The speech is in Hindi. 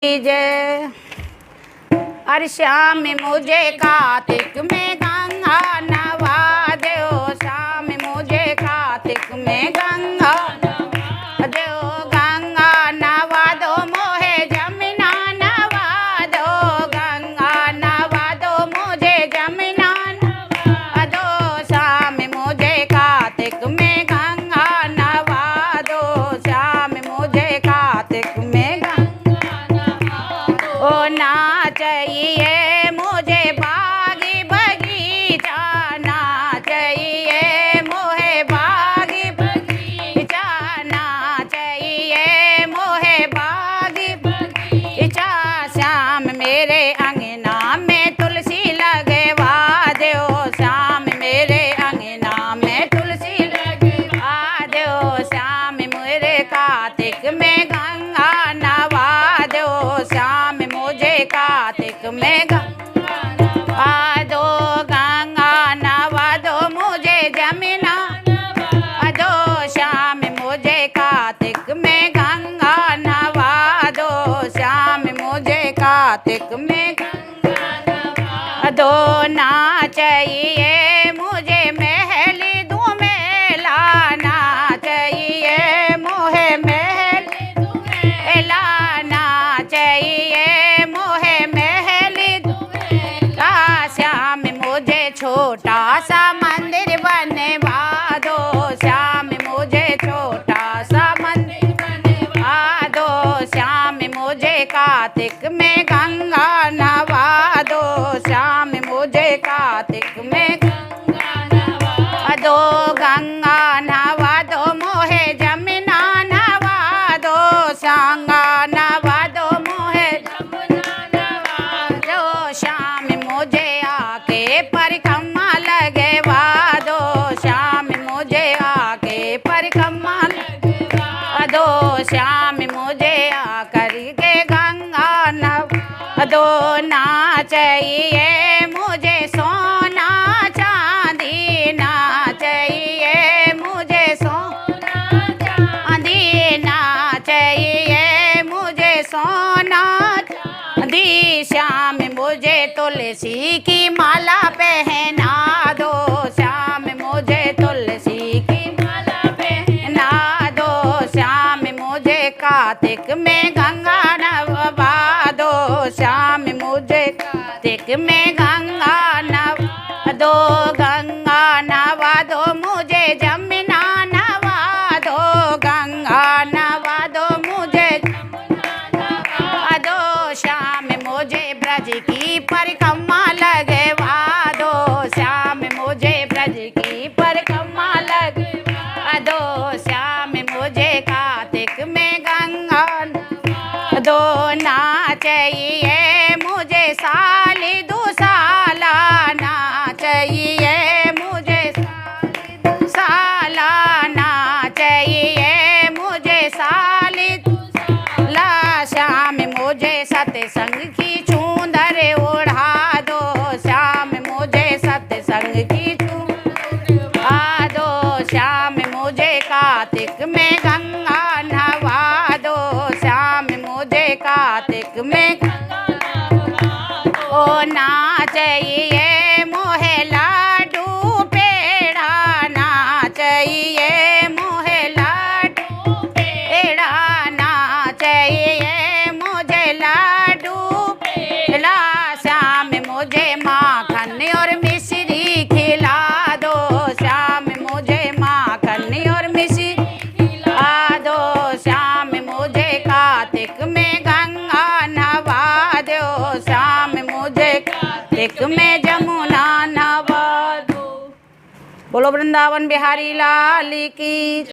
जय। अरे श्याम मुझे कार्तिक में गंगा नवा दो, श्याम मुझे कार्तिक में गंगा दो, गंगा नवा दो मोहे जमुना नवा दो, गंगा नवा दो मुझे जमुना नवा दो, श्याम मुझे कार्तिक में गंगा नवा दो, श्याम मुझे कार्तिक में ओ ना चाहिए मुझे बागी बगीचा, ना चाहिए मोहे बागी बगीचा, ना चाहिए मोहे बागी बगीचा, श्याम मेरे अंगना में तुलसी लगवा दो, श्याम मेरे अंगना में तुलसी लगवा दो, श्याम मेरे कार्तिक में गंगा नवा दो, श्याम मुझे कार्तिक में गंगा नवा दो, गंगा नवा दो मुझे जमुना नवा दो, श्याम मुझे कार्तिक में गंगा नवा दो, श्याम मुझे कार्तिक में गंगा नवा दो, ना चाहिए मुझे महल दुमेला, ना चाहिए मोहे महल दुमेला, ना चाहिए छोटा सा मंदिर बनवा दो, श्याम मुझे छोटा सा मंदिर बनवा दो, श्याम मुझे कार्तिक में गंगा नवा दो, श्याम मुझे कार्तिक में गंगा नवा दो, गंगा नवा दो मोहे जमुना नवा दो, गंगा नवा दो मोहे जमुना नवा दो, श्याम मुझे आके परिक्रमा लगवा दो, श्याम मुझे आके परिक्रमा लगवा दो, श्याम मुझे आकर के गंगा नवा दो, ना चाहिए मुझे सोना चांदी, ना चाहिए मुझे सोना चांदी, ना चाहिए मुझे सोना चांदी, श्याम मुझे तुलसी की माला पहना दो, श्याम मुझे तुलसी की माला पहना दो, श्याम मुझे कार्तिक में गंगा नवा दो, श्याम मुझे कार्तिक में गंगा नवा दो, गंगा नवा दो मुझे जमुना नवा दो, गंगा नवा दो मुझे जमुना नवा दो, श्याम मुझे ब्रज की परिक्रमा लगवा दो, श्याम मुझे ब्रज की परिक्रमा लगवा दो, श्याम मुझे कार्तिक में गंगा नवा दो, ना चाहिए मुझे साली दुसाला, ना चाहिए मुझे साली दुसाला, ना चाहिए मुझे साली दुसाला, श्याम मुझे सत्संग की चूंदर ओढ़ा दो, श्याम मुझे सत्संग की चूंदर ओढ़ा दो, श्याम मुझे कार्तिक में गंगा नवा दो, श्याम मुझे कार्तिक में गंगा नवा दो, ओ ना चाहिए मोहे लाडू पेड़ा, ना चाहिए मोहे लाडू पेड़ा, ना चाहिए मुझे लाडू पेड़ा, श्याम मुझे माखन और मिश्री खिला दो, श्याम मुझे माखन और मिश्री खिला दो, श्याम मुझे कार्तिक में गंगा नवा दो, श्याम मुझे कार्तिक में जमुना नवा दो। बोलो वृंदावन बिहारी लाल की।